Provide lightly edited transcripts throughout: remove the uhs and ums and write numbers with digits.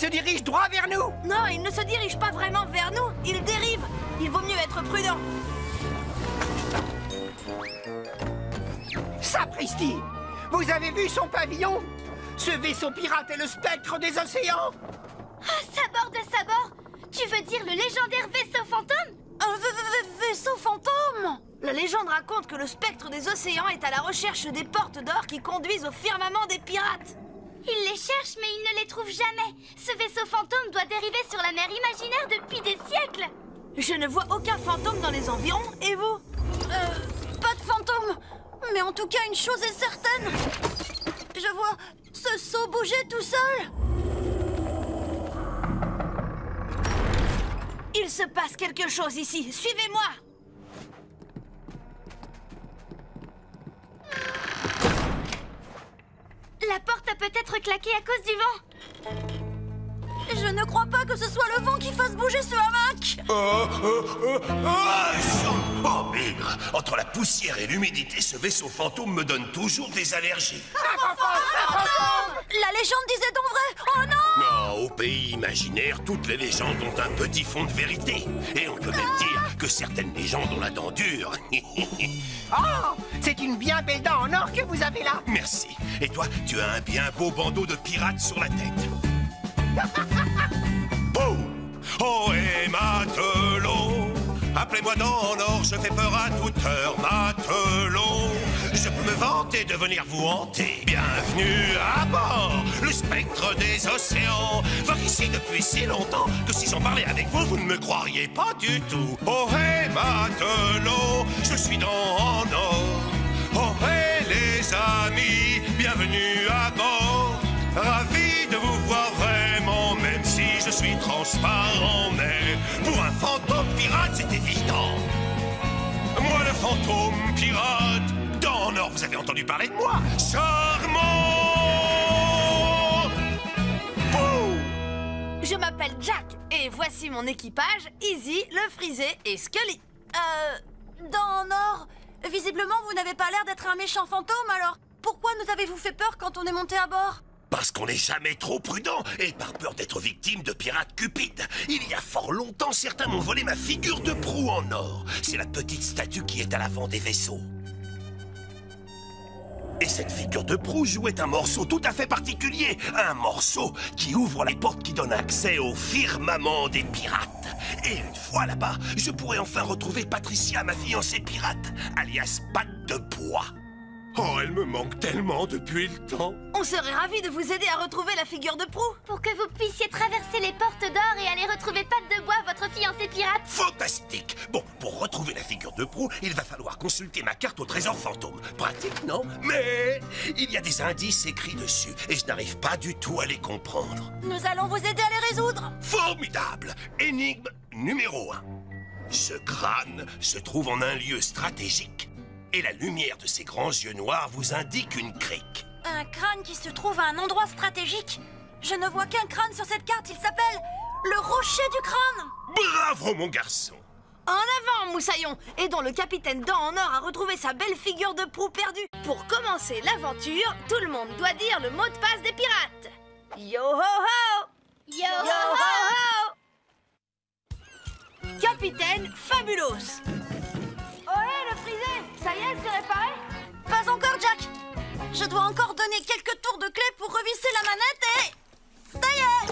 se dirige droit vers nous. Non, il ne se dirige pas vraiment vers nous, il dérive. Il vaut mieux être prudent. Sapristi! Vous avez vu son pavillon? Ce vaisseau pirate est le spectre des océans. Ah, sabord de sabord! Tu veux dire le légendaire vaisseau fantôme? Un vaisseau fantôme! La légende raconte que le spectre des océans est à la recherche des portes d'or qui conduisent au firmament des pirates. Il les cherche, mais il ne les trouve jamais. Ce vaisseau fantôme doit dériver sur la mer imaginaire depuis des siècles. Je ne vois aucun fantôme dans les environs, et vous? Pas de fantôme. Mais en tout cas, une chose est certaine. Je vois ce seau bouger tout seul. Il se passe quelque chose ici. Suivez-moi. La porte a peut-être claqué à cause du vent. Je ne crois pas que ce soit le vent qui fasse bouger ce hamac. Oh, bigre! Entre la poussière et l'humidité, ce vaisseau fantôme me donne toujours des allergies. La légende disait donc vrai. Oh non! Non, au pays imaginaire, toutes les légendes ont un petit fond de vérité. Et on peut même dire que certaines légendes ont la dent dure. Oh, c'est une bien belle dent en or que vous avez là. Merci. Et toi, tu as un bien beau bandeau de pirate sur la tête. Boum! Oh, et matelot, appelez-moi dans l'or, je fais peur à toute heure, matelot. Je peux me vanter de venir vous hanter. Bienvenue à bord, le spectre des océans. Voir ici depuis si longtemps que si j'en parlais avec vous, vous ne me croiriez pas du tout. Oh, hey, matelot, je suis dans en or. Oh, hey, les amis, bienvenue à bord. Ravi de vous voir vraiment, même si je suis transparent. Mais pour un fantôme pirate, c'est évident. Moi, le fantôme pirate, dans Nord, vous avez entendu parler de moi? Charmant! Bouh! Je m'appelle Jack et voici mon équipage, Izzy, le Frisé et Scully. Dans Nord, visiblement vous n'avez pas l'air d'être un méchant fantôme, alors pourquoi nous avez-vous fait peur quand on est monté à bord? Parce qu'on n'est jamais trop prudent et par peur d'être victime de pirates cupides. Il y a fort longtemps, certains m'ont volé ma figure de proue en or. C'est la petite statue qui est à l'avant des vaisseaux. Et cette figure de proue jouait un morceau tout à fait particulier. Un morceau qui ouvre les portes qui donnent accès au firmament des pirates. Et une fois là-bas, je pourrais enfin retrouver Patricia, ma fiancée pirate, alias Patte de Bois. Oh, elle me manque tellement depuis le temps. On serait ravis de vous aider à retrouver la figure de proue. Pour que vous puissiez traverser les portes d'or et aller retrouver Patte de Bois, votre fiancé pirate. Fantastique! Bon, pour retrouver la figure de proue, il va falloir consulter ma carte au trésor fantôme. Pratique, non? Mais il y a des indices écrits dessus et je n'arrive pas du tout à les comprendre. Nous allons vous aider à les résoudre. Formidable! Énigme numéro 1. Ce crâne se trouve en un lieu stratégique. Et la lumière de ses grands yeux noirs vous indique une crique. Un crâne qui se trouve à un endroit stratégique. Je ne vois qu'un crâne sur cette carte, il s'appelle le rocher du crâne. Bravo, mon garçon! En avant, Moussaillon! Aidons le capitaine Dent en or à retrouver sa belle figure de proue perdue. Pour commencer l'aventure, tout le monde doit dire le mot de passe des pirates. Yo ho ho! Yo, Yo ho ho! Capitaine Fabulos! Ohé, le Frisé! Ça y est, c'est réparé? Pas encore, Jack! Je dois encore donner quelques tours de clé pour revisser la manette et... ça y est!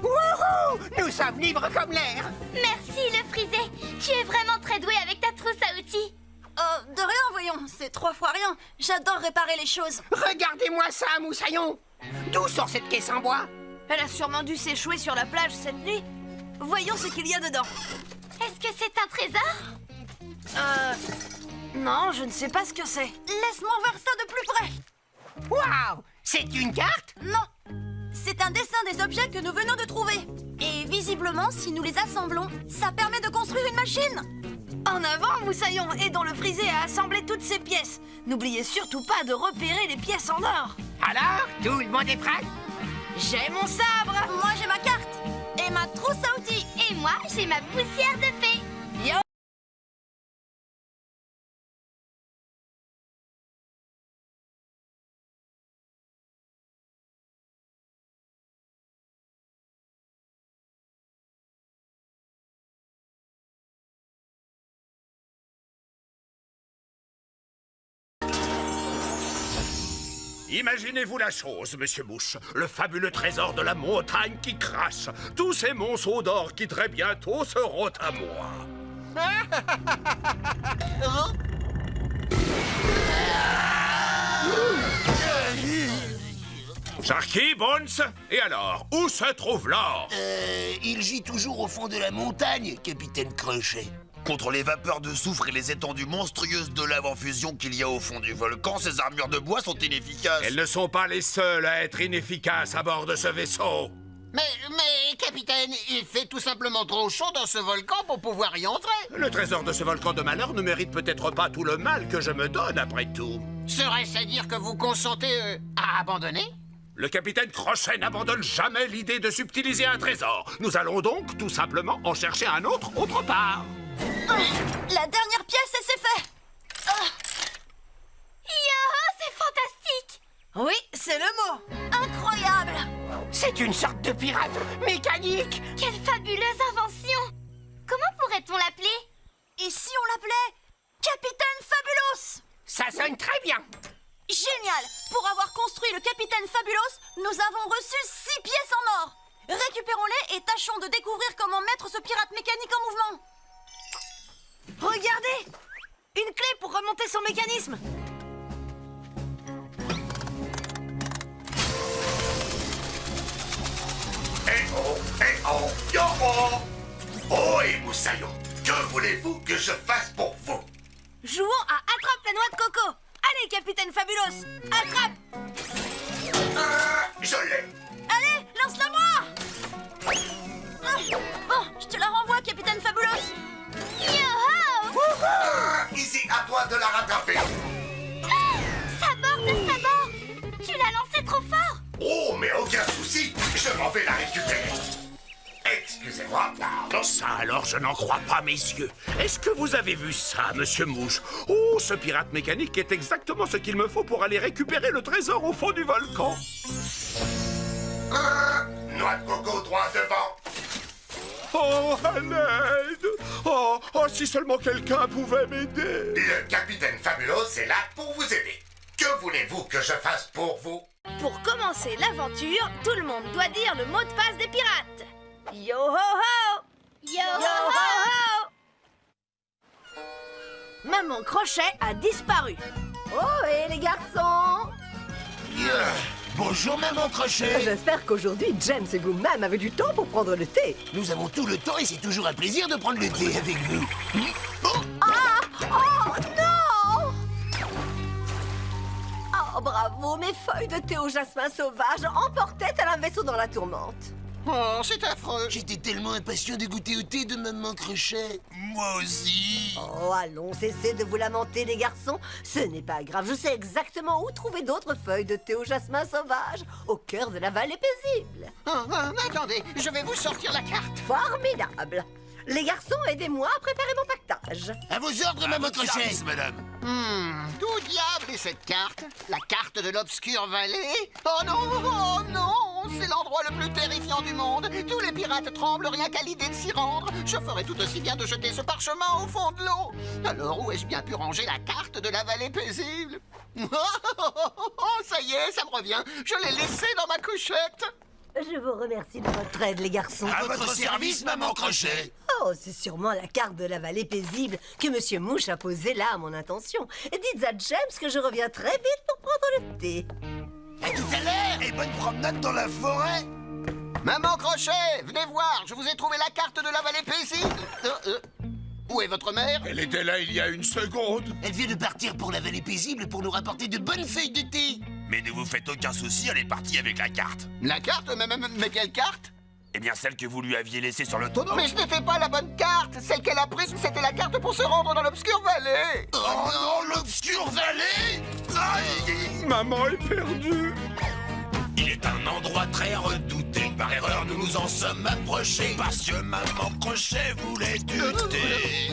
Wouhou! Nous sommes libres comme l'air. Merci, le Frisé. Tu es vraiment très doué avec ta trousse à outils. De rien, voyons, c'est 3 fois rien. J'adore réparer les choses. Regardez-moi ça, Moussaillon. D'où sort cette caisse en bois? Elle a sûrement dû s'échouer sur la plage cette nuit. Voyons ce qu'il y a dedans. Est-ce que c'est un trésor? Non, je ne sais pas ce que c'est. Laisse-moi voir ça de plus près. Waouh! C'est une carte? Non, c'est un dessin des objets que nous venons de trouver. Et visiblement, si nous les assemblons, ça permet de construire une machine. En avant, Moussaillon, aidons le Frisé à assembler toutes ces pièces. N'oubliez surtout pas de repérer les pièces en or. Alors, tout le monde est prêt? J'ai mon sabre. Moi, j'ai ma carte. Et ma trousse à outils. Et moi, j'ai ma poussière de fée. Yo! Imaginez-vous la chose, monsieur Mouche. Le fabuleux trésor de la montagne qui crache. Tous ces monceaux d'or qui très bientôt seront à moi. Sharky, Bones, et alors, où se trouve l'or? Il gît toujours au fond de la montagne, capitaine Crochet. Contre les vapeurs de soufre et les étendues monstrueuses de lave en fusion qu'il y a au fond du volcan, ces armures de bois sont inefficaces. Elles ne sont pas les seules à être inefficaces à bord de ce vaisseau. Mais, capitaine, il fait tout simplement trop chaud dans ce volcan pour pouvoir y entrer. Le trésor de ce volcan de malheur ne mérite peut-être pas tout le mal que je me donne, après tout. Serait-ce à dire que vous consentez à abandonner? Le capitaine Crochet n'abandonne jamais l'idée de subtiliser un trésor. Nous allons donc tout simplement en chercher un autre part. La dernière pièce et c'est fait. Yo, c'est fantastique! Oui, c'est le mot. Incroyable. C'est une sorte de pirate mécanique. Quelle fabuleuse invention! Comment pourrait-on l'appeler? Et si on l'appelait Capitaine Fabulous? Ça sonne très bien. Génial! Pour avoir construit le Capitaine Fabulous, nous avons reçu 6 pièces en or. Récupérons-les et tâchons de découvrir comment mettre ce pirate mécanique en mouvement. Regardez! Une clé pour remonter son mécanisme. Yo oh! Oh, et Moussaillon, que voulez-vous que je fasse pour vous? Jouons à Attrape la noix de coco. Allez, Capitaine Fabulous, attrape! Je l'ai! Allez, lance-la-moi! Bon, je te la renvoie, Capitaine Fabulous. Yo-ho! Ici, à toi de la rattraper! Sabord de sabord! Tu l'as lancé trop fort! Oh, mais aucun souci, je m'en vais la récupérer. Excusez-moi, pardon. Ça alors, je n'en crois pas, messieurs. Est-ce que vous avez vu ça, monsieur Mouche? Oh, ce pirate mécanique est exactement ce qu'il me faut pour aller récupérer le trésor au fond du volcan. Noix de coco droit devant. Oh, à l'aide! Oh, si seulement quelqu'un pouvait m'aider! Le capitaine Fabulous est là pour vous aider. Que voulez-vous que je fasse pour vous? Pour commencer l'aventure, tout le monde doit dire le mot de passe des pirates. Yo ho ho! Yo Yo ho ho! Maman Crochet a disparu. Oh, et les garçons! Bonjour, maman Crochet. J'espère qu'aujourd'hui, James et vous-même avez du temps pour prendre le thé. Nous avons tout le temps et c'est toujours un plaisir de prendre le thé avec vous. Oh, non! Oh, bravo, mes feuilles de thé au jasmin sauvage emportaient tel un vaisseau dans la tourmente. Oh, c'est affreux. J'étais tellement impatient de goûter au thé de maman Crochet. Moi aussi. Oh, allons, cessez de vous lamenter, les garçons. Ce n'est pas grave, je sais exactement où trouver d'autres feuilles de thé au jasmin sauvage, au cœur de la vallée paisible. Attendez, je vais vous sortir la carte. Formidable. Les garçons, aidez-moi à préparer mon pactage. À vos ordres, maman Crochet. Service, madame. D'où diable est cette carte? La carte de l'obscure vallée? Oh non, c'est l'endroit le plus terrifiant du monde. Tous les pirates tremblent rien qu'à l'idée de s'y rendre. Je ferais tout aussi bien de jeter ce parchemin au fond de l'eau. Alors où ai-je bien pu ranger la carte de la vallée paisible? Oh, ça y est, ça me revient. Je l'ai laissée dans ma couchette. Je vous remercie de votre aide, les garçons. À votre service, maman Crochet. Oh, c'est sûrement la carte de la vallée paisible que Monsieur Mouche a posée là à mon intention. Et dites à James que je reviens très vite pour prendre le thé. À tout à l'heure. Et bonne promenade dans la forêt. Maman Crochet, venez voir, je vous ai trouvé la carte de la vallée paisible. Où est votre mère? Elle était là il y a une seconde. Elle vient de partir pour la vallée paisible pour nous rapporter de bonnes feuilles de thé. Mais ne vous faites aucun souci, elle est partie avec la carte. La carte? Mais quelle carte? Eh bien, celle que vous lui aviez laissée sur le tonneau. Mais ce n'était pas la bonne carte. Celle qu'elle a prise, c'était la carte pour se rendre dans l'obscure vallée. Oh non, l'obscure vallée! Aïe! Maman est perdue. Il est un endroit très redouté. Par erreur, nous nous en sommes approchés. Parce que maman Crochet voulait du thé.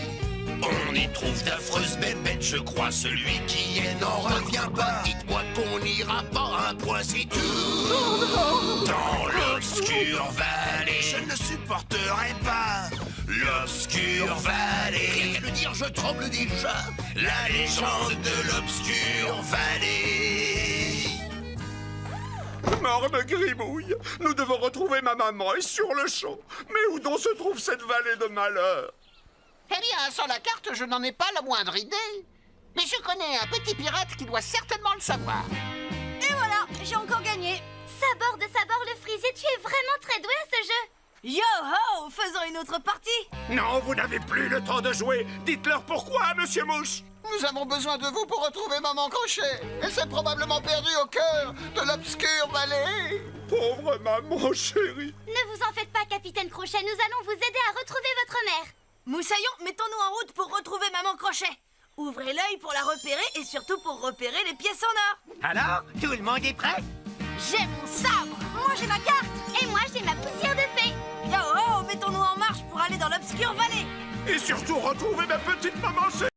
On y trouve d'affreuses bébêtes, je crois. Celui qui est n'en revient pas. Dites-moi qu'on n'ira pas un point, c'est tout. Dans l'obscure vallée, je ne supporterai pas. L'obscure vallée. Rien qu'à le dire, je tremble déjà. La légende de l'obscure vallée. Morne Grimouille, nous devons retrouver ma maman et sur le champ. Mais où donc se trouve cette vallée de malheur? Eh bien, sans la carte, je n'en ai pas la moindre idée. Mais je connais un petit pirate qui doit certainement le savoir. Et voilà, j'ai encore gagné. Sabord le frisé, tu es vraiment très doué à ce jeu. Yo-ho, faisons une autre partie. Non, vous n'avez plus le temps de jouer. Dites-leur pourquoi, Monsieur Mouche. Nous avons besoin de vous pour retrouver Maman Crochet. Elle s'est probablement perdue au cœur de l'obscure vallée. Pauvre maman chérie. Ne vous en faites pas, Capitaine Crochet, nous allons vous aider à retrouver votre mère. Moussaillon, mettons-nous en route pour retrouver Maman Crochet. Ouvrez l'œil pour la repérer et surtout pour repérer les pièces en or. Alors, tout le monde est prêt? J'ai mon sabre. Moi, j'ai ma carte. Et moi, j'ai ma poussière de fée. Yo-ho, mettons-nous en marche pour aller dans l'obscure vallée. Et surtout retrouver ma petite maman chérie.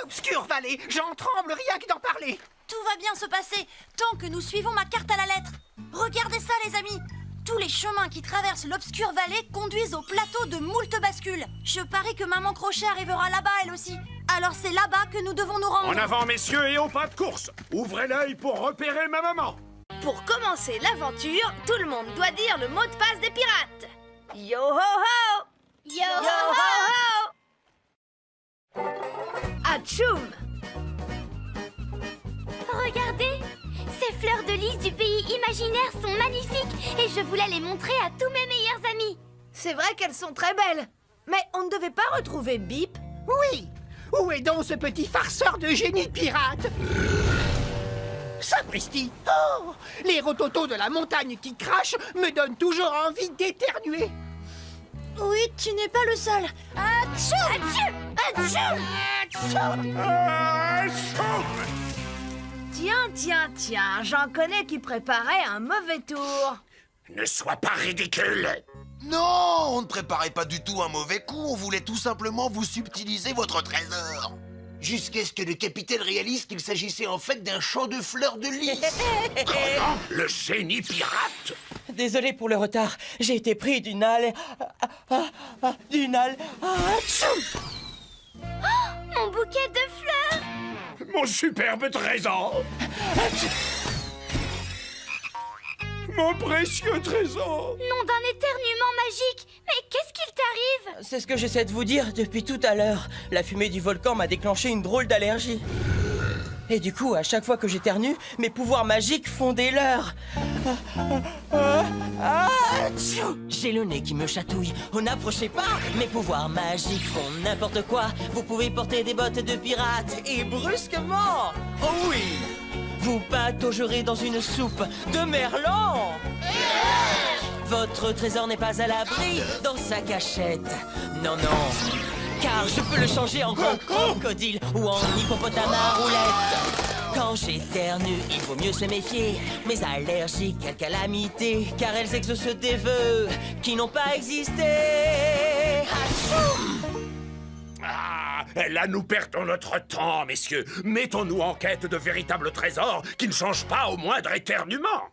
L'obscure vallée, j'en tremble rien que d'en parler. Tout va bien se passer tant que nous suivons ma carte à la lettre. Regardez ça, les amis. Tous les chemins qui traversent l'obscure vallée conduisent au plateau de moult bascules. Je parie que Maman Crochet arrivera là-bas, elle aussi. Alors c'est là-bas que nous devons nous rendre. En avant, messieurs, et au pas de course. Ouvrez l'œil pour repérer ma maman. Pour commencer l'aventure, tout le monde doit dire le mot de passe des pirates. Yo-ho-ho! Yo-ho-ho! Atchoum! Regardez, ces fleurs de lys du pays imaginaire sont magnifiques et je voulais les montrer à tous mes meilleurs amis. C'est vrai qu'elles sont très belles. Mais on ne devait pas retrouver Bip? Oui. Où est donc ce petit farceur de génie pirate? Sapristi! Oh! Les rototos de la montagne qui crachent me donnent toujours envie d'éternuer. Oui, tu n'es pas le seul. Atchoum! Atchoum! Tiens, j'en connais qui préparaient un mauvais tour. Ne sois pas ridicule. Non, on ne préparait pas du tout un mauvais coup, on voulait tout simplement vous subtiliser votre trésor. Jusqu'à ce que le capitaine réalise qu'il s'agissait en fait d'un champ de fleurs de lys. Comment? Le génie pirate? Désolé pour le retard, j'ai été pris d'une Atchoum! Mon bouquet de fleurs! Mon superbe trésor. Mon précieux trésor. Nom d'un éternuement magique! Mais qu'est-ce qu'il t'arrive? C'est ce que j'essaie de vous dire depuis tout à l'heure. La fumée du volcan m'a déclenché une drôle d'allergie. Et du coup, à chaque fois que j'éternue, mes pouvoirs magiques font des leurres. J'ai le nez qui me chatouille. Oh, n'approchez pas. Mes pouvoirs magiques font n'importe quoi. Vous pouvez porter des bottes de pirate et brusquement, oh oui, vous pataugerez dans une soupe de merlan. Votre trésor n'est pas à l'abri dans sa cachette. Non, car je peux le changer en gros crocodile ou en hippopotame à roulette. Quand j'éternue, il vaut mieux se méfier. Mes allergies, quelle calamité, car elles exaucent des vœux qui n'ont pas existé. Atchoum! Ah, là nous perdons notre temps, messieurs. Mettons-nous en quête de véritables trésors qui ne changent pas au moindre éternuement.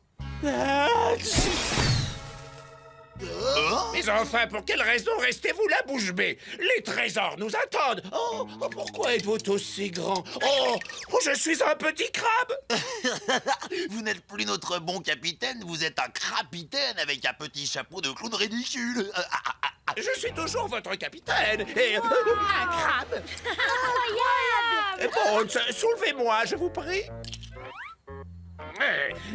Mais enfin, pour quelle raison restez-vous la bouche bée? Les trésors nous attendent. Oh, pourquoi êtes-vous aussi grand? Oh, je suis un petit crabe. Vous n'êtes plus notre bon capitaine, vous êtes un crapitaine avec un petit chapeau de clown ridicule. Je suis toujours votre capitaine et... Un crabe! Bon, soulevez-moi, je vous prie.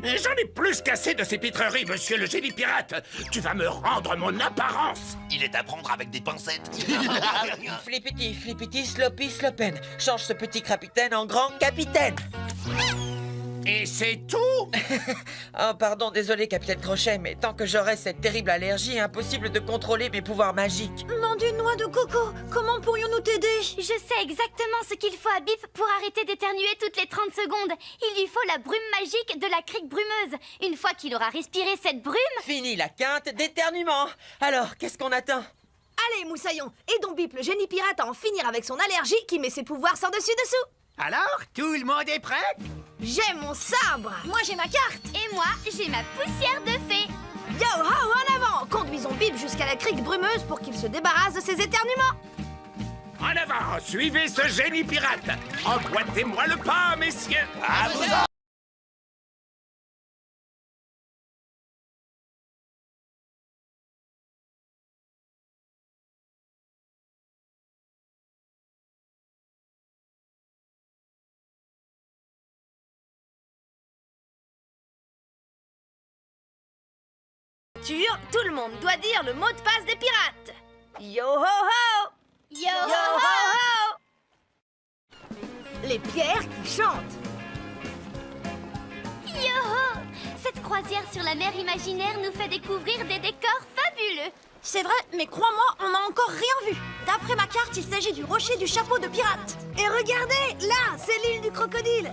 J'en ai plus qu'assez de ces pitreries, monsieur le génie pirate. Tu vas me rendre mon apparence. Il est à prendre avec des pincettes. Flippity, sloppy, slopen. Change ce petit capitaine en grand capitaine. Et c'est tout? Oh, pardon, désolé, capitaine Crochet, mais tant que j'aurai cette terrible allergie, impossible de contrôler mes pouvoirs magiques. Nom d'une noix de coco, comment pourrions-nous t'aider? Je sais exactement ce qu'il faut à Bip pour arrêter d'éternuer toutes les 30 secondes. Il lui faut la brume magique de la crique brumeuse. Une fois qu'il aura respiré cette brume... Fini la quinte d'éternuement. Alors, qu'est-ce qu'on attend? Allez, Moussaillon, aidons Bip le génie pirate à en finir avec son allergie qui met ses pouvoirs sans dessus-dessous. Alors, tout le monde est prêt? J'ai mon sabre. Moi, j'ai ma carte. Et moi, j'ai ma poussière de fée. Yo-ho, en avant! Conduisons Bip jusqu'à la crique brumeuse pour qu'il se débarrasse de ses éternuements. En avant, suivez ce génie pirate. Emboîtez-moi le pas, messieurs. À vous en... Tout le monde doit dire le mot de passe des pirates. Yo-ho-ho! Yo-ho-ho! Les pierres qui chantent. Yo-ho! Cette croisière sur la mer imaginaire nous fait découvrir des décors fabuleux. C'est vrai, mais crois-moi, on n'a encore rien vu. D'après ma carte, il s'agit du rocher du chapeau de pirate. Et regardez, là, c'est l'île du crocodile.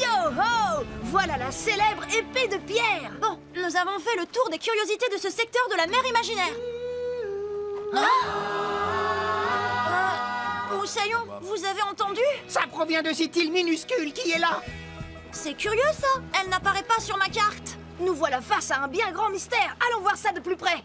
Yo-ho! Voilà la célèbre épée de pierre. Bon, nous avons fait le tour des curiosités de ce secteur de la mer imaginaire. Moussaillon, vous avez entendu? Ça provient de cette île minuscule qui est là. C'est curieux ça. Elle n'apparaît pas sur ma carte. Nous voilà face à un bien grand mystère. Allons voir ça de plus près.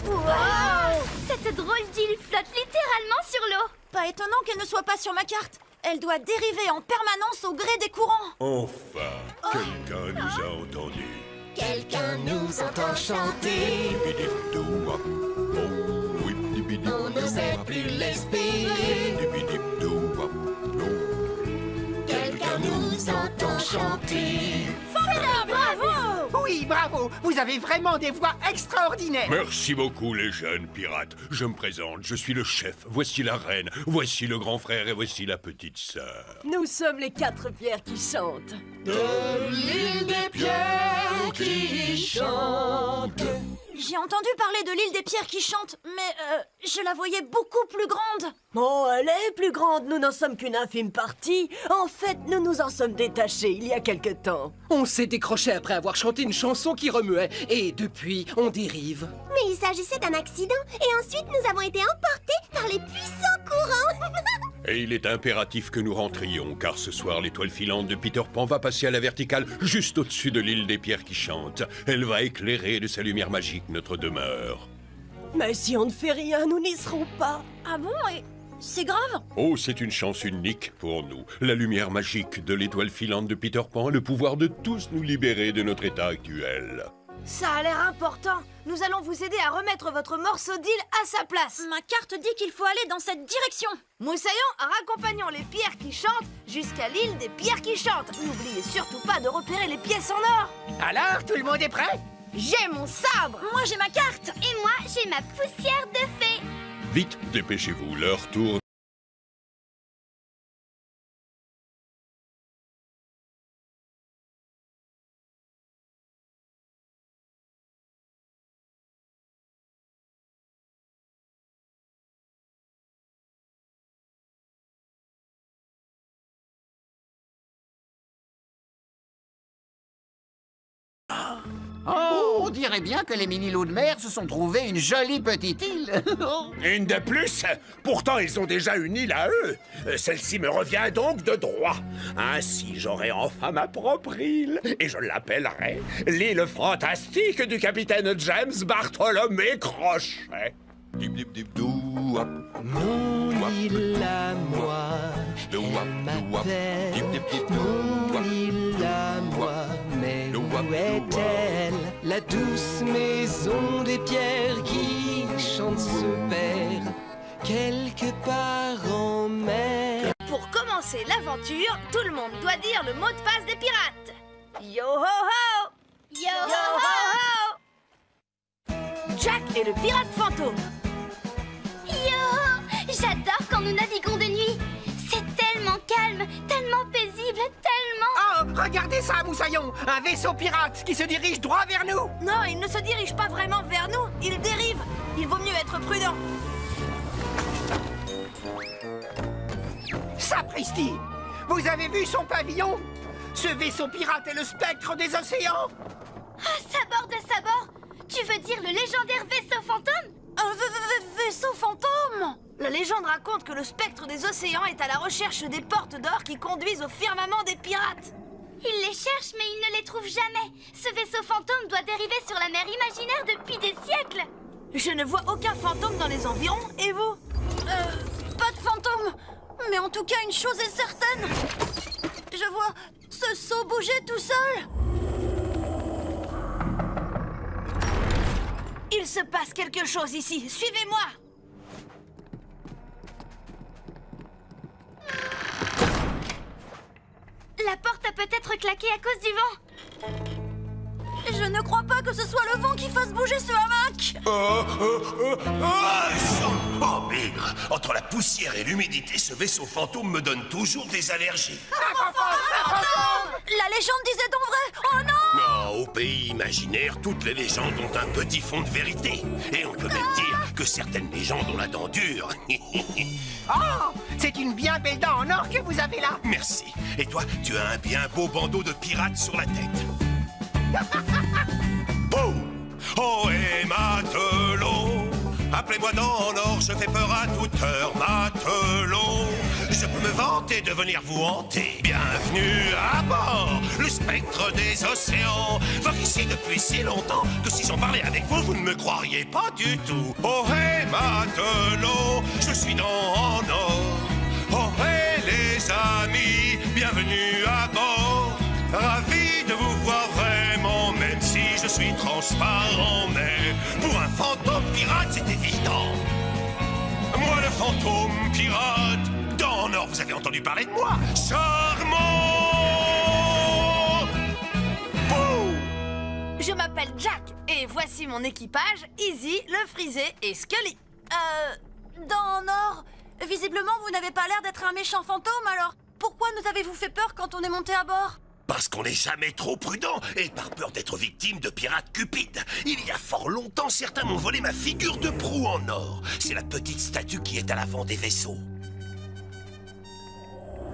Wow! Cette drôle d'île flotte littéralement sur l'eau. Pas étonnant qu'elle ne soit pas sur ma carte. Elle doit dériver en permanence au gré des courants. Enfin, quelqu'un nous a entendus. Quelqu'un nous entend chanter. On n'osait plus l'espérer. Quelqu'un nous entend chanter. Bravo! Oui, bravo. Vous avez vraiment des voix extraordinaires. Merci beaucoup, les jeunes pirates. Je me présente, je suis le chef. Voici la reine, voici le grand frère et voici la petite sœur. Nous sommes les 4 pierres qui chantent. De l'île des pierres qui chante. J'ai entendu parler de l'île des pierres qui chante, mais je la voyais beaucoup plus grande. Oh, elle est plus grande, nous n'en sommes qu'une infime partie. En fait, nous nous en sommes détachés il y a quelque temps. On s'est décroché après avoir chanté une chanson qui remuait, et depuis, on dérive. Mais il s'agissait d'un accident, et ensuite nous avons été emportés par les puissants courants. Et il est impératif que nous rentrions, car ce soir, l'étoile filante de Peter Pan va passer à la verticale juste au-dessus de l'île des pierres qui chante. Elle va éclairer de sa lumière magique notre demeure. Mais si on ne fait rien, nous n'y serons pas. Ah bon? Et c'est grave? Oh, c'est une chance unique pour nous. La lumière magique de l'étoile filante de Peter Pan a le pouvoir de tous nous libérer de notre état actuel. Ça a l'air important. Nous allons vous aider à remettre votre morceau d'île à sa place. Ma carte dit qu'il faut aller dans cette direction. Moussaillon, raccompagnons les pierres qui chantent jusqu'à l'île des pierres qui chantent. N'oubliez surtout pas de repérer les pièces en or. Alors, tout le monde est prêt? J'ai mon sabre. Moi, j'ai ma carte. Et moi, j'ai ma poussière de fée. Vite, dépêchez-vous, l'heure tourne. Oh, on dirait bien que les mini-loups de mer se sont trouvés une jolie petite île. Une de plus? Pourtant, ils ont déjà une île à eux. Celle-ci me revient donc de droit. Ainsi, j'aurai enfin ma propre île. Et je l'appellerai l'île fantastique du capitaine James Bartholomé Crochet. Mon île à moi, elle m'appelle. Mon île à moi, mais où est-elle? La douce maison des pierres qui chante se perd quelque part en mer. Pour commencer l'aventure, tout le monde doit dire le mot de passe des pirates. Yo-ho-ho! Yo-ho-ho! Jack est le pirate fantôme. Yo! J'adore quand nous naviguons de nuit. C'est tellement calme, tellement paisible, tellement... Oh, regardez ça, Moussaillon. Un vaisseau pirate qui se dirige droit vers nous. Non, il ne se dirige pas vraiment vers nous, il dérive. Il vaut mieux être prudent. Sapristi! Vous avez vu son pavillon? Ce vaisseau pirate est le spectre des océans. Ah, sabord de sabord! Tu veux dire le légendaire vaisseau fantôme? Un vaisseau fantôme? La légende raconte que le spectre des océans est à la recherche des portes d'or qui conduisent au firmament des pirates. Il les cherche, mais il ne les trouve jamais. Ce vaisseau fantôme doit dériver sur la mer imaginaire depuis des siècles. Je ne vois aucun fantôme dans les environs, et vous? Pas de fantôme. Mais en tout cas, une chose est certaine. Je vois ce seau bouger tout seul. Il se passe quelque chose ici. Suivez-moi. La porte a peut-être claqué à cause du vent. Je ne crois pas que ce soit le vent qui fasse bouger ce hamac. Oh, bigre! Entre la poussière et l'humidité, ce vaisseau fantôme me donne toujours des allergies. La légende disait donc vrai. Oh non! Non, au pays imaginaire, toutes les légendes ont un petit fond de vérité. Et on peut même dire que certaines légendes ont la dent dure. Oh, c'est une bien belle dent en or que vous avez là. Merci. Et toi, tu as un bien beau bandeau de pirate sur la tête. Boum! Oh, et matelot, appelez-moi dans l'or, je fais peur à toute heure, matelot. Je peux me vanter de venir vous hanter. Bienvenue à bord, le spectre des océans. Vogue ici depuis si longtemps que si j'en parlais avec vous, vous ne me croiriez pas du tout. Oh, hey, matelot, je suis dans en or. Oh, hey, les amis, bienvenue à bord. Ravi de vous voir vraiment, même si je suis transparent. Mais pour un fantôme pirate, c'est évident. Moi, le fantôme pirate, dans l'or, vous avez entendu parler de moi? Charmant! Boum! Je m'appelle Jack, et voici mon équipage, Izzy, le frisé et Scully. Dans Nord, visiblement, vous n'avez pas l'air d'être un méchant fantôme, alors pourquoi nous avez-vous fait peur quand on est monté à bord? Parce qu'on n'est jamais trop prudent et par peur d'être victime de pirates cupides. Il y a fort longtemps, certains m'ont volé ma figure de proue en or. C'est la petite statue qui est à l'avant des vaisseaux.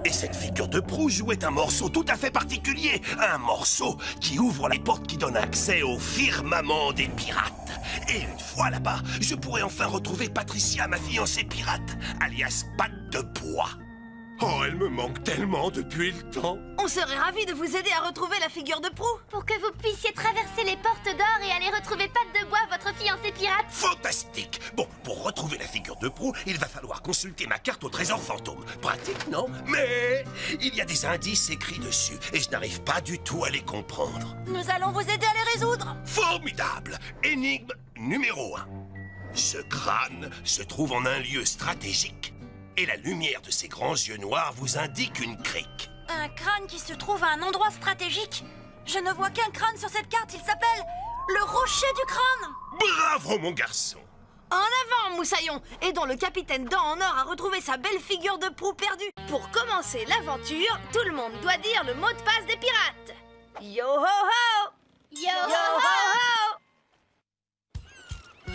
Et cette figure de proue jouait un morceau tout à fait particulier. Un morceau qui ouvre les portes qui donnent accès au firmament des pirates. Et une fois là-bas, je pourrais enfin retrouver Patricia, ma fiancée pirate, alias Patte de Bois. Oh, elle me manque tellement depuis le temps. On serait ravis de vous aider à retrouver la figure de proue. Pour que vous puissiez traverser les portes d'or et aller retrouver Patte de Bois, votre fiancé pirate. Fantastique! Bon, pour retrouver la figure de proue, il va falloir consulter ma carte au trésor fantôme. Pratique, non? Mais il y a des indices écrits dessus et je n'arrive pas du tout à les comprendre. Nous allons vous aider à les résoudre. Formidable! Énigme numéro 1. Ce crâne se trouve en un lieu stratégique. Et la lumière de ses grands yeux noirs vous indique une crique. Un crâne qui se trouve à un endroit stratégique. Je ne vois qu'un crâne sur cette carte, il s'appelle le rocher du crâne. Bravo, mon garçon! En avant, Moussaillon! Aidons le capitaine Dent en or à retrouver sa belle figure de proue perdue. Pour commencer l'aventure, tout le monde doit dire le mot de passe des pirates. Yo ho ho! Yo ho ho!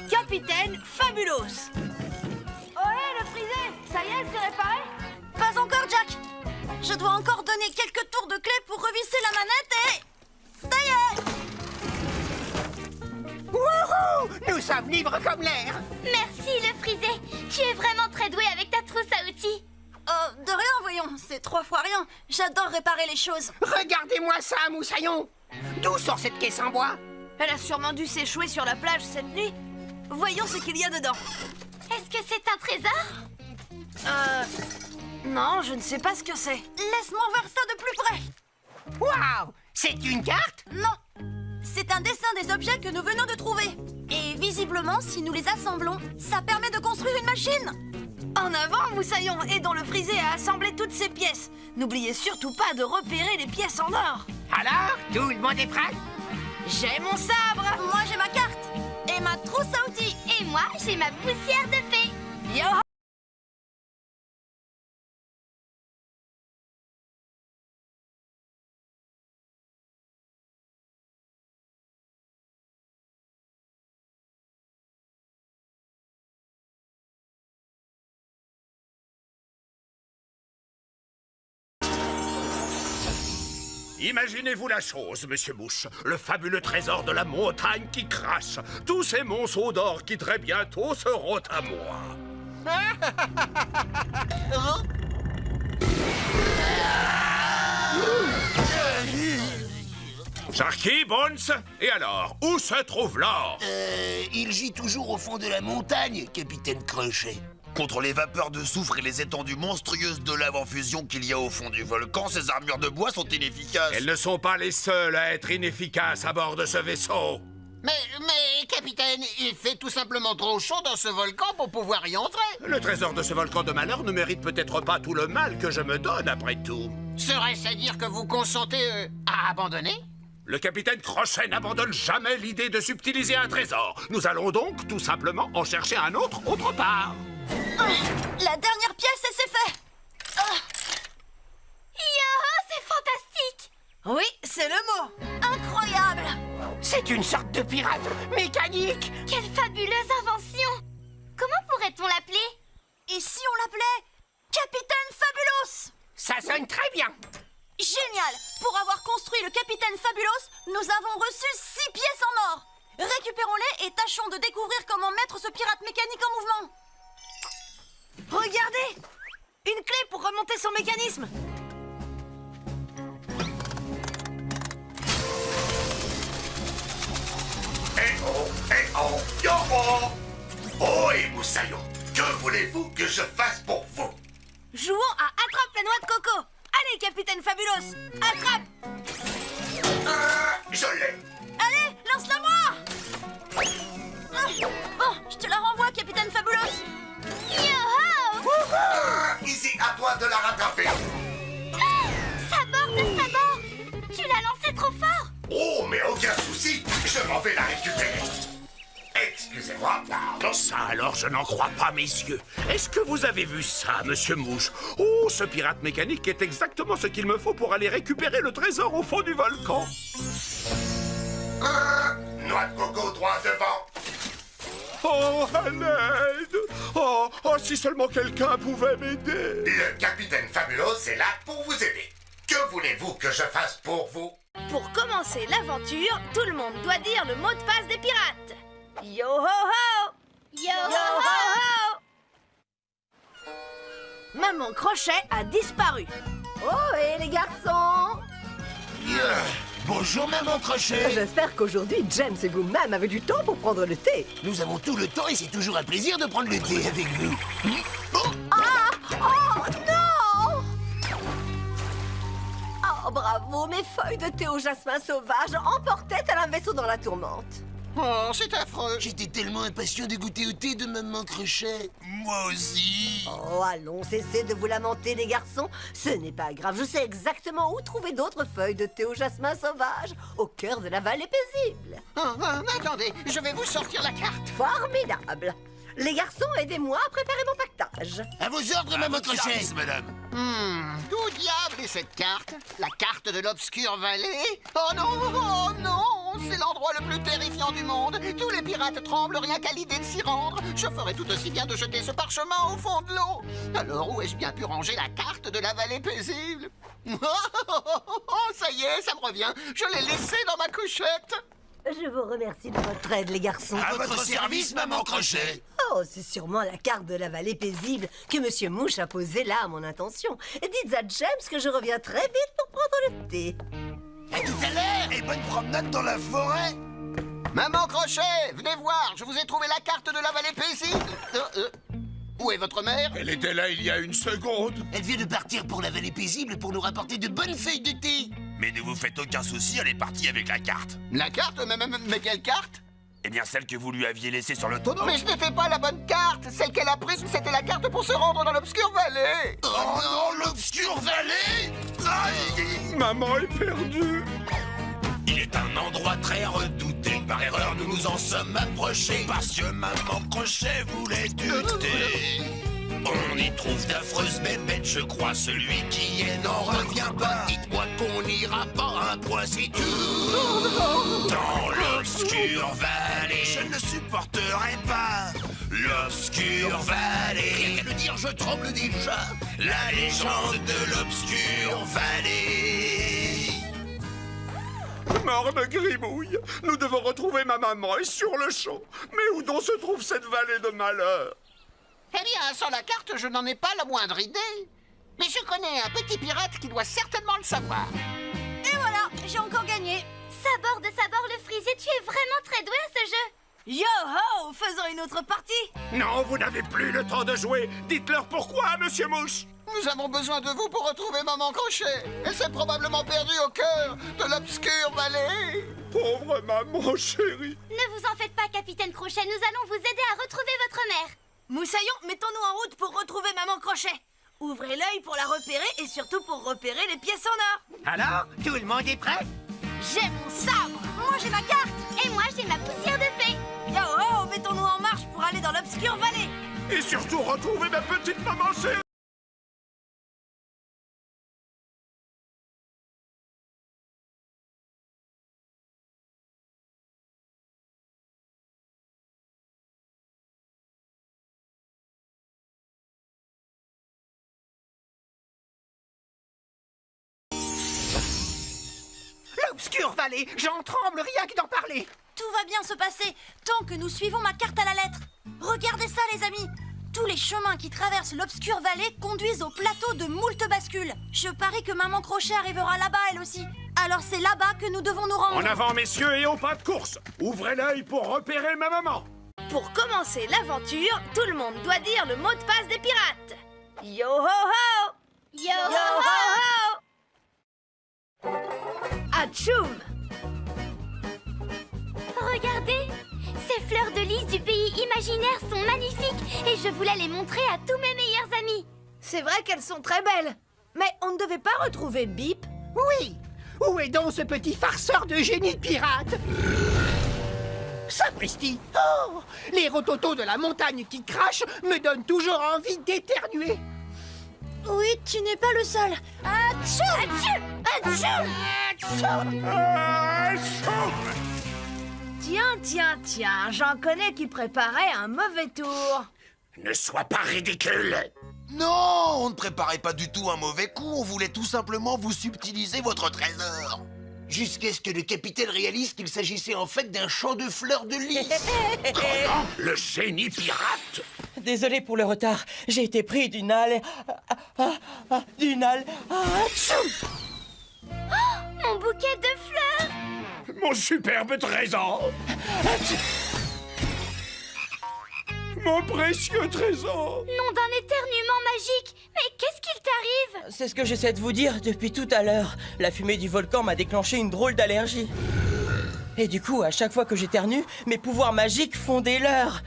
Capitaine Fabulos! Ohé, le frisé! Ça y est, c'est réparé? Pas encore, Jack. Je dois encore donner quelques tours de clé pour revisser la manette et... ça y est! Wouhou! Nous sommes libres comme l'air. Merci, le frisé. Tu es vraiment très doué avec ta trousse à outils. De rien, voyons. C'est 3 fois rien. J'adore réparer les choses. Regardez-moi ça, Moussaillon. D'où sort cette caisse en bois? Elle a sûrement dû s'échouer sur la plage cette nuit. Voyons ce qu'il y a dedans. Est-ce que c'est un trésor? Non, je ne sais pas ce que c'est. Laisse-moi voir ça de plus près. Waouh! C'est une carte? Non. C'est un dessin des objets que nous venons de trouver. Et visiblement, si nous les assemblons, ça permet de construire une machine. En avant, Moussaillon, aidons le frisé à assembler toutes ces pièces. N'oubliez surtout pas de repérer les pièces en or. Alors, tout le monde est prêt? J'ai mon sabre. Moi, j'ai ma carte. Et ma trousse à outils. Et moi, j'ai ma poussière de fée. Yo! Imaginez-vous la chose, monsieur Mouche. Le fabuleux trésor de la montagne qui crache. Tous ces monceaux d'or qui très bientôt seront à moi. Sharky, Bones, et alors, où se trouve l'or? Il gît toujours au fond de la montagne, capitaine Crochet. Contre les vapeurs de soufre et les étendues monstrueuses de lave en fusion qu'il y a au fond du volcan, ces armures de bois sont inefficaces. Elles ne sont pas les seules à être inefficaces à bord de ce vaisseau. Mais, capitaine, il fait tout simplement trop chaud dans ce volcan pour pouvoir y entrer. Le trésor de ce volcan de malheur ne mérite peut-être pas tout le mal que je me donne, après tout. Serait-ce à dire que vous consentez à abandonner? Le capitaine Crochet n'abandonne jamais l'idée de subtiliser un trésor. Nous allons donc tout simplement en chercher un autre part. La dernière pièce et c'est fait. Yo, c'est fantastique! Oui, c'est le mot. Incroyable. C'est une sorte de pirate mécanique. Quelle fabuleuse invention! Comment pourrait-on l'appeler? Et si on l'appelait Capitaine Fabulous? Ça sonne très bien. Génial! Pour avoir construit le Capitaine Fabulous, nous avons reçu 6 pièces en or. Récupérons-les et tâchons de découvrir comment mettre ce pirate mécanique en mouvement. Regardez! Une clé pour remonter son mécanisme. Yo oh! Oh, et Moussaillon, que voulez-vous que je fasse pour vous? Jouons à Attrape la noix de coco. Allez, Capitaine Fabulous, attrape! Je l'ai. Allez, lance-la-moi! Bon, je te la renvoie, Capitaine Fabulous. Yo-ho! Ici, à toi de la rattraper. Sabord! Tu l'as lancé trop fort! Oh, mais aucun souci, je m'en vais la récupérer. Excusez-moi, pardon. Ça alors, je n'en crois pas, messieurs. Est-ce que vous avez vu ça, monsieur Mouche? Oh, ce pirate mécanique est exactement ce qu'il me faut pour aller récupérer le trésor au fond du volcan. Noix de coco droit devant. Oh, à l'aide! Oh, si seulement quelqu'un pouvait m'aider! Le capitaine Fabulous est là pour vous aider. Que voulez-vous que je fasse pour vous? Pour commencer l'aventure, tout le monde doit dire le mot de passe des pirates. Yo ho ho! Yo ho ho! Maman Crochet a disparu. Oh, et les garçons! Bonjour, Maman Crochet. J'espère qu'aujourd'hui, James et vous-même avez du temps pour prendre le thé. Nous avons tout le temps et c'est toujours un plaisir de prendre le thé avec vous. Oh, non! Oh, bravo, mes feuilles de thé au jasmin sauvage emportaient tel un vaisseau dans la tourmente. Oh, c'est affreux. J'étais tellement impatient de goûter au thé de Maman Crochet. Moi aussi. Oh, allons, cessez de vous lamenter, les garçons. Ce n'est pas grave, je sais exactement où trouver d'autres feuilles de thé au jasmin sauvage, au cœur de la vallée paisible. Attendez, je vais vous sortir la carte. Formidable. Les garçons, aidez-moi à préparer mon pactage. À vos ordres, Maman Crochet. Madame. D'où diable est cette carte? La carte de l'obscure vallée? Oh non, c'est l'endroit le plus terrifiant du monde. Tous les pirates tremblent rien qu'à l'idée de s'y rendre. Je ferais tout aussi bien de jeter ce parchemin au fond de l'eau. Alors où ai-je bien pu ranger la carte de la vallée paisible? Ça y est, ça me revient. Je l'ai laissée dans ma couchette. Je vous remercie de votre aide, les garçons. À votre service, Maman Crochet. Oh, c'est sûrement la carte de la vallée paisible que Monsieur Mouche a posée là à mon intention. Dites à James que je reviens très vite pour prendre le thé. À tout à l'heure et bonne promenade dans la forêt. Maman Crochet, venez voir, je vous ai trouvé la carte de la vallée paisible. Où est votre mère? Elle était là il y a une seconde. Elle vient de partir pour la vallée paisible pour nous rapporter de bonnes feuilles de thé. Mais ne vous faites aucun souci, elle est partie avec la carte. La carte? Mais quelle carte? Eh bien, celle que vous lui aviez laissée sur le tonneau. Mais ce n'était pas la bonne carte. Celle qu'elle a prise, c'était la carte pour se rendre dans l'obscure vallée. Oh non, l'obscure vallée! Aïe! Maman est perdue. Il est un endroit très redouté. Par erreur, nous nous en sommes approchés. Parce que Maman Crochet voulait du thé. On y trouve d'affreuses bébêtes, je crois. Celui qui est n'en revient pas. Dites-moi qu'on n'ira pas un point, c'est tout. Dans l'obscure vallée, je ne supporterai pas. L'obscure vallée, rien qu'à le dire, je tremble déjà. La légende de l'obscure vallée. Morne Grimouille, nous devons retrouver ma maman et sur le champ. Mais où donc se trouve cette vallée de malheur? Eh bien, sans la carte, je n'en ai pas la moindre idée. Mais je connais un petit pirate qui doit certainement le savoir. Et voilà, j'ai encore gagné. Sabord le frisé, tu es vraiment très doué à ce jeu. Yo-ho, faisons une autre partie. Non, vous n'avez plus le temps de jouer. Dites-leur pourquoi, Monsieur Mouche. Nous avons besoin de vous pour retrouver Maman Crochet. Elle s'est probablement perdue au cœur de l'obscure vallée. Pauvre maman chérie. Ne vous en faites pas, Capitaine Crochet, nous allons vous aider à retrouver votre mère. Moussaillon, mettons-nous en route pour retrouver Maman Crochet. Ouvrez l'œil pour la repérer et surtout pour repérer les pièces en or. Alors, tout le monde est prêt? J'ai mon sabre. Moi, j'ai ma carte. Et moi, j'ai ma poussière de fée. Yo-ho, mettons-nous en marche pour aller dans l'obscure vallée. Et surtout retrouver ma petite maman chérie. L'obscure vallée, j'en tremble rien que d'en parler. Tout va bien se passer tant que nous suivons ma carte à la lettre. Regardez ça, les amis. Tous les chemins qui traversent l'obscure vallée conduisent au plateau de moult bascules. Je parie que Maman Crochet arrivera là-bas, elle aussi. Alors c'est là-bas que nous devons nous rendre. En avant, messieurs, et au pas de course. Ouvrez l'œil pour repérer ma maman. Pour commencer l'aventure, tout le monde doit dire le mot de passe des pirates. Yo-ho-ho! Yo-ho-ho! Atchoum! Regardez, ces fleurs de lys du pays imaginaire sont magnifiques et je voulais les montrer à tous mes meilleurs amis. C'est vrai qu'elles sont très belles. Mais on ne devait pas retrouver Bip? Oui. Où est donc ce petit farceur de génie pirate? Sapristi! Oh! Les rototos de la montagne qui crachent me donnent toujours envie d'éternuer. Oui, tu n'es pas le seul. Atchoum! Atchoum! Tiens, j'en connais qui préparaient un mauvais tour. Ne sois pas ridicule. Non, on ne préparait pas du tout un mauvais coup, on voulait tout simplement vous subtiliser votre trésor. Jusqu'à ce que le capitaine réalise qu'il s'agissait en fait d'un champ de fleurs de lys. Comment? Le génie pirate? Désolé pour le retard, j'ai été pris d'une Atchoum! Mon bouquet de fleurs! Mon superbe trésor. Mon précieux trésor. Nom d'un éternuement magique! Mais qu'est-ce qu'il t'arrive? C'est ce que j'essaie de vous dire depuis tout à l'heure. La fumée du volcan m'a déclenché une drôle d'allergie. Et du coup, à chaque fois que j'éternue, mes pouvoirs magiques font des leurres.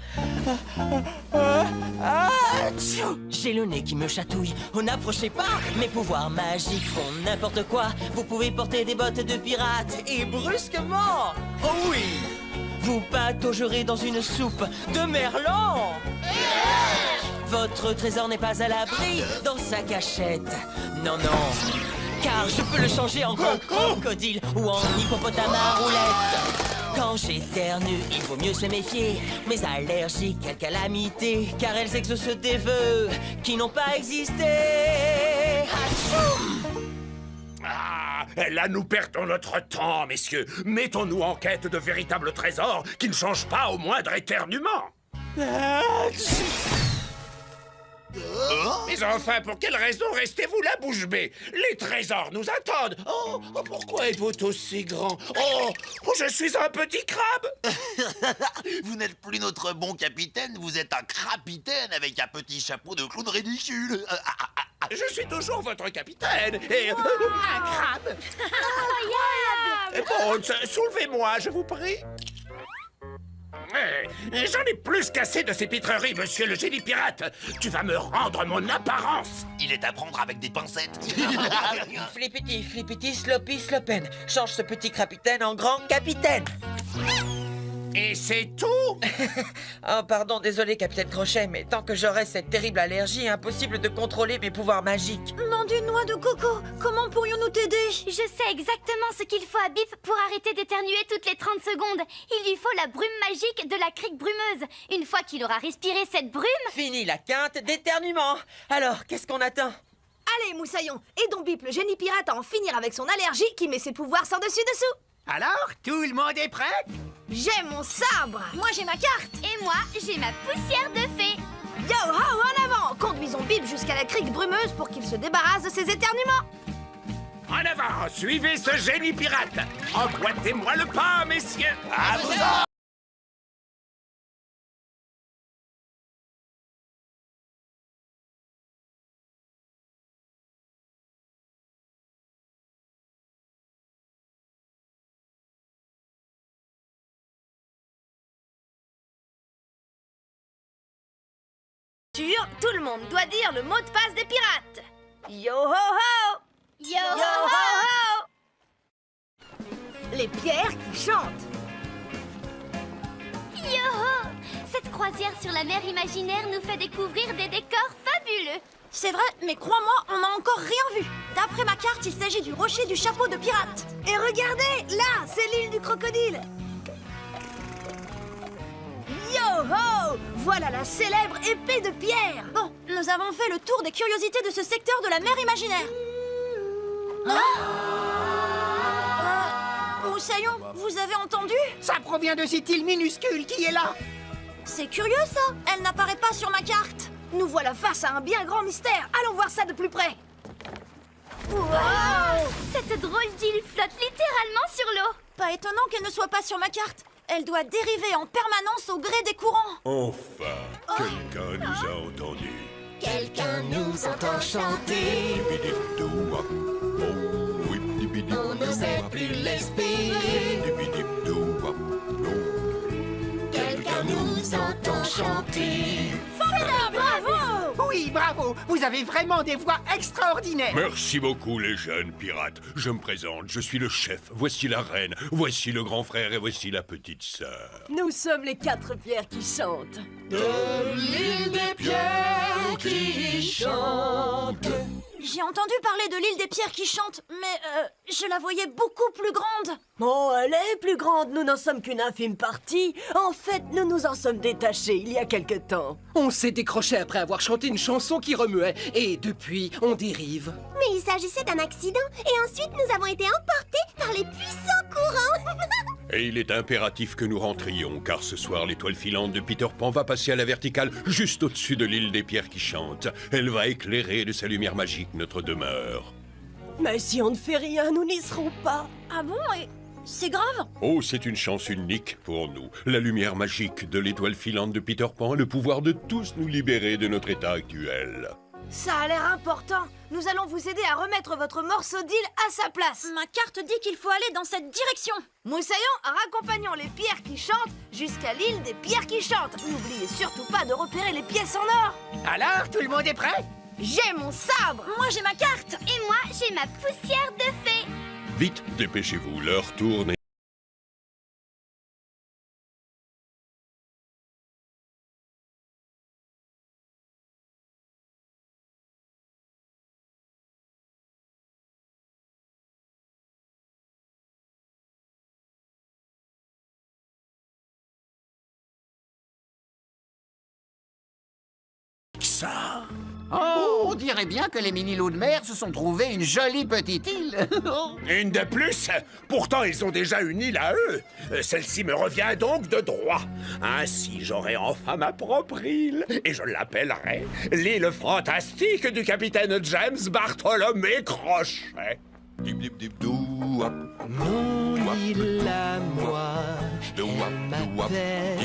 J'ai le nez qui me chatouille. Oh, n'approchez pas. Mes pouvoirs magiques font n'importe quoi. Vous pouvez porter des bottes de pirate et brusquement, oh oui, vous pataugerez dans une soupe de merlan. Votre trésor n'est pas à l'abri dans sa cachette. Non, car je peux le changer en gros crocodile ou en hippopotame à roulette. Quand j'éternue, il vaut mieux se méfier. Mes allergies, quelle calamité, car elles exaucent des vœux qui n'ont pas existé. Atchoum! Là, nous perdons notre temps, messieurs. Mettons-nous en quête de véritables trésors qui ne changent pas au moindre éternuement. Mais enfin, pour quelle raison restez-vous là, bouche bée? Les trésors nous attendent. Oh, pourquoi êtes-vous aussi grand? Oh, je suis un petit crabe. Vous n'êtes plus notre bon capitaine, vous êtes un crapitaine avec un petit chapeau de clown ridicule. Je suis toujours votre capitaine et... Un crabe! Bon, soulevez-moi, je vous prie. J'en ai plus qu'assez de ces pitreries, monsieur le génie pirate. Tu vas me rendre mon apparence. Il est à prendre avec des pincettes. Flippity, sloppy, slopen. Change ce petit capitaine en grand capitaine. Et c'est tout? Oh, pardon, désolé, capitaine Crochet, mais tant que j'aurai cette terrible allergie, impossible de contrôler mes pouvoirs magiques. Nom d'une noix de coco, comment pourrions-nous t'aider? Je sais exactement ce qu'il faut à Bip pour arrêter d'éternuer toutes les 30 secondes. Il lui faut la brume magique de la crique brumeuse. Une fois qu'il aura respiré cette brume... Fini la quinte d'éternuement. Alors, qu'est-ce qu'on attend? Allez, Moussaillon, aidons Bip, le génie pirate, à en finir avec son allergie qui met ses pouvoirs sans dessus-dessous. Alors, tout le monde est prêt? J'ai mon sabre. Moi, j'ai ma carte. Et moi, j'ai ma poussière de fée. Yo-ho, en avant! Conduisons Bip jusqu'à la crique brumeuse pour qu'il se débarrasse de ses éternuements. En avant, suivez ce génie pirate. Emboîtez-moi le pas, messieurs. À vous en... Tout le monde doit dire le mot de passe des pirates. Yo-ho-ho! Yo-ho-ho! Les pierres qui chantent. Yo-ho! Cette croisière sur la mer imaginaire nous fait découvrir des décors fabuleux. C'est vrai, mais crois-moi, on n'a encore rien vu. D'après ma carte, il s'agit du rocher du chapeau de pirate. Et regardez, là, c'est l'île du crocodile. Yo-ho! Voilà la célèbre épée de pierre. Bon, nous avons fait le tour des curiosités de ce secteur de la mer imaginaire. Moussaillon, vous avez entendu? Ça provient de cette île minuscule qui est là. C'est curieux ça. Elle n'apparaît pas sur ma carte. Nous voilà face à un bien grand mystère. Allons voir ça de plus près. Wow! Cette drôle d'île flotte littéralement sur l'eau. Pas étonnant qu'elle ne soit pas sur ma carte. Elle doit dériver en permanence au gré des courants. Enfin, quelqu'un nous a entendus. Quelqu'un nous entend chanter. On n'osait plus l'espérer. Quelqu'un nous entend chanter. Bravo! Oui, bravo. Vous avez vraiment des voix extraordinaires. Merci beaucoup, les jeunes pirates. Je me présente, je suis le chef. Voici la reine, voici le grand frère et voici la petite sœur. Nous sommes les 4 pierres qui chantent. De l'île des pierres qui chante. J'ai entendu parler de l'île des pierres qui chante, mais je la voyais beaucoup plus grande. Oh, elle est plus grande, nous n'en sommes qu'une infime partie. En fait, nous nous en sommes détachés il y a quelque temps. On s'est décroché après avoir chanté une chanson qui remuait, et depuis, on dérive. Mais il s'agissait d'un accident, et ensuite nous avons été emportés par les puissants courants. Et il est impératif que nous rentrions, car ce soir, l'étoile filante de Peter Pan va passer à la verticale juste au-dessus de l'île des pierres qui chante. Elle va éclairer de sa lumière magique notre demeure. Mais si on ne fait rien, nous n'y serons pas. Ah bon? Et c'est grave? Oh, c'est une chance unique pour nous. La lumière magique de l'étoile filante de Peter Pan a le pouvoir de tous nous libérer de notre état actuel. Ça a l'air important. Nous allons vous aider à remettre votre morceau d'île à sa place. Ma carte dit qu'il faut aller dans cette direction. Moussaillon, raccompagnons les pierres qui chantent jusqu'à l'île des pierres qui chantent. N'oubliez surtout pas de repérer les pièces en or. Alors, tout le monde est prêt? J'ai mon sabre. Moi, j'ai ma carte. Et moi, j'ai ma poussière de fée. Vite, dépêchez-vous, l'heure tourne. Ça. Oh, on dirait bien que les mini-loups de mer se sont trouvés une jolie petite île. Une de plus. Pourtant, ils ont déjà une île à eux. Celle-ci me revient donc de droit. Ainsi, j'aurai enfin ma propre île. Et je l'appellerai l'île fantastique du capitaine James Bartholomé Crochet. Mon île à moi, elle m'appelle.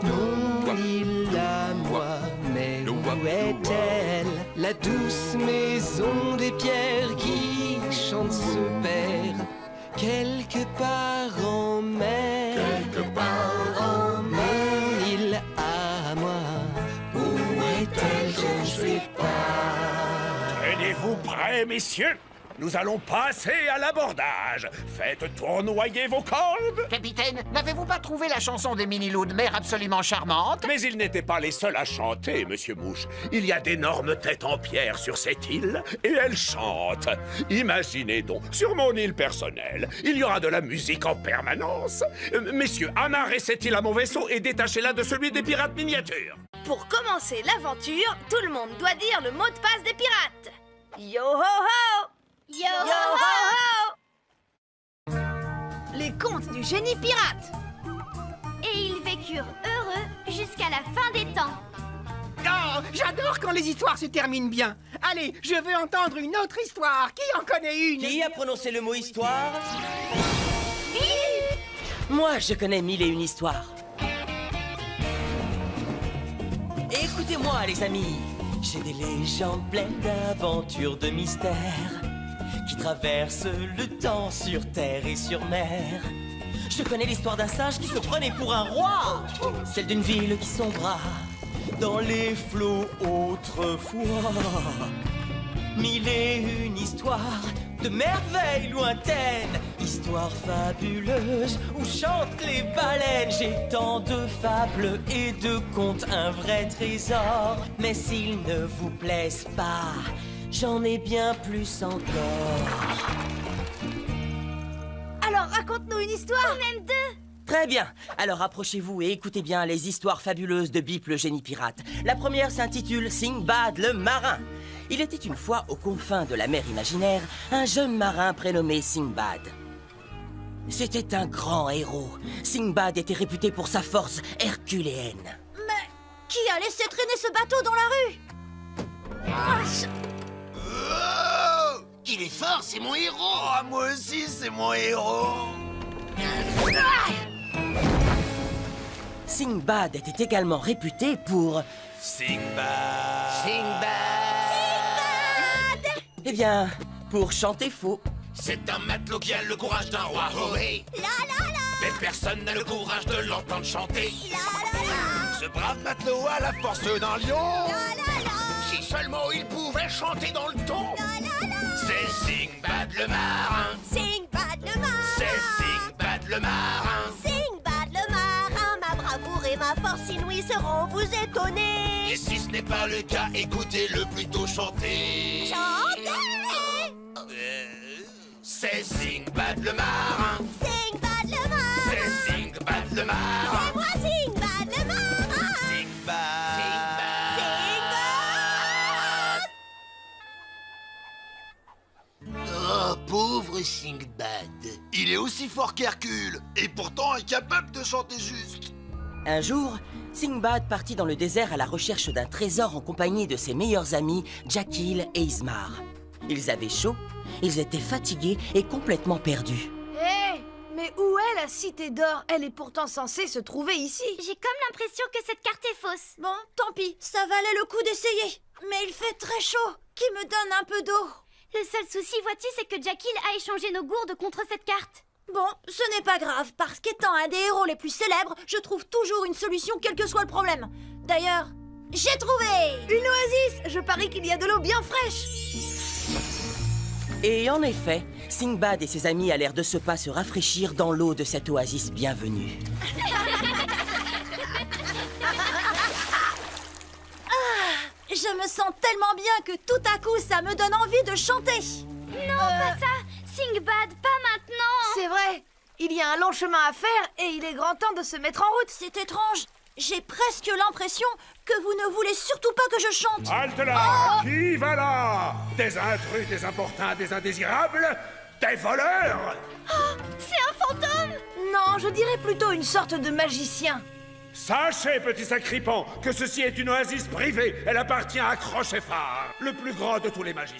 Mon île à moi, mais où est-elle? La douce maison des pierres qui chante se perd quelque part en mer. Quelque part en mer. Mon île à moi, où est-elle? Je ne sais pas. Tenez-vous prêts, messieurs. Nous allons passer à l'abordage. Faites tournoyer vos cordes. Capitaine, n'avez-vous pas trouvé la chanson des mini-loups de mer absolument charmante? Mais ils n'étaient pas les seuls à chanter, Monsieur Mouche. Il y a d'énormes têtes en pierre sur cette île, et elles chantent. Imaginez donc, sur mon île personnelle, il y aura de la musique en permanence. Messieurs, amarrez cette île à mon vaisseau et détachez-la de celui des pirates miniatures. Pour commencer l'aventure, tout le monde doit dire le mot de passe des pirates. Yo-ho-ho! Yo-ho-ho! Les contes du génie pirate. Et ils vécurent heureux jusqu'à la fin des temps. Oh, j'adore quand les histoires se terminent bien. Allez, je veux entendre une autre histoire. Qui en connaît une? Qui a prononcé le mot histoire? Moi, je connais 1001 histoires. Écoutez-moi, les amis. J'ai des légendes pleines d'aventures, de mystères qui traversent le temps sur terre et sur mer. Je connais l'histoire d'un singe qui se prenait pour un roi, celle d'une ville qui sombra dans les flots autrefois. 1001 histoires de merveilles lointaines, histoires fabuleuses où chantent les baleines. J'ai tant de fables et de contes, un vrai trésor. Mais s'ils ne vous plaisent pas, j'en ai bien plus encore. Alors raconte-nous une histoire. Même deux. Très bien. Alors approchez-vous et écoutez bien les histoires fabuleuses de Bip le génie pirate. La première s'intitule Sinbad le marin. Il était une fois aux confins de la mer imaginaire un jeune marin prénommé Sinbad. C'était un grand héros. Sinbad était réputé pour sa force herculéenne. Mais qui a laissé traîner ce bateau dans la rue? Oh, qu'il est fort, c'est mon héros. Oh, moi aussi, c'est mon héros. Sinbad était également réputé pour... Sinbad. Eh bien, pour chanter faux. C'est un matelot qui a le courage d'un roi. Oh, hey. Mais personne n'a le courage de l'entendre chanter. Ce brave matelot a la force d'un lion. Si seulement il pouvait chanter dans le ton. C'est Sinbad le marin. Sinbad le marin. C'est Sinbad le marin. Sinbad le marin, ma bravoure et ma force inouïe seront vous étonner. Et si ce n'est pas le cas, écoutez-le plutôt chanter. Chantez! C'est Sinbad le marin. Sinbad le marin. C'est Sinbad le marin. C'est moi Sinbad le marin. Sinbad. Oh, pauvre Sinbad. Il est aussi fort qu'Hercule, et pourtant incapable de chanter juste. Un jour, Sinbad partit dans le désert à la recherche d'un trésor en compagnie de ses meilleurs amis, Jekyll et Ismar. Ils avaient chaud, ils étaient fatigués et complètement perdus. Hé, mais où est la cité d'or? Elle est pourtant censée se trouver ici. J'ai comme l'impression que cette carte est fausse. Bon, tant pis, ça valait le coup d'essayer. Mais il fait très chaud. Qui me donne un peu d'eau? Le seul souci, vois-tu, c'est que Jekyll a échangé nos gourdes contre cette carte. Bon, ce n'est pas grave, parce qu'étant un des héros les plus célèbres, je trouve toujours une solution quel que soit le problème. D'ailleurs, j'ai trouvé Une oasis. Je parie qu'il y a de l'eau bien fraîche. Et en effet, Sinbad et ses amis allèrent de ce pas se rafraîchir dans l'eau de cette oasis bienvenue. Je me sens tellement bien que tout à coup, ça me donne envie de chanter. Non, pas ça. Sinbad, pas maintenant. C'est vrai. Il y a un long chemin à faire et il est grand temps de se mettre en route. C'est étrange. J'ai presque l'impression que vous ne voulez surtout pas que je chante. Halte là! Qui va là? Des intrus, des importuns, des indésirables? Des voleurs? C'est un fantôme. Non, je dirais plutôt une sorte de magicien. Sachez, petit sacripant, que ceci est une oasis privée. Elle appartient à Crochet-Phare, le plus grand de tous les magiciens.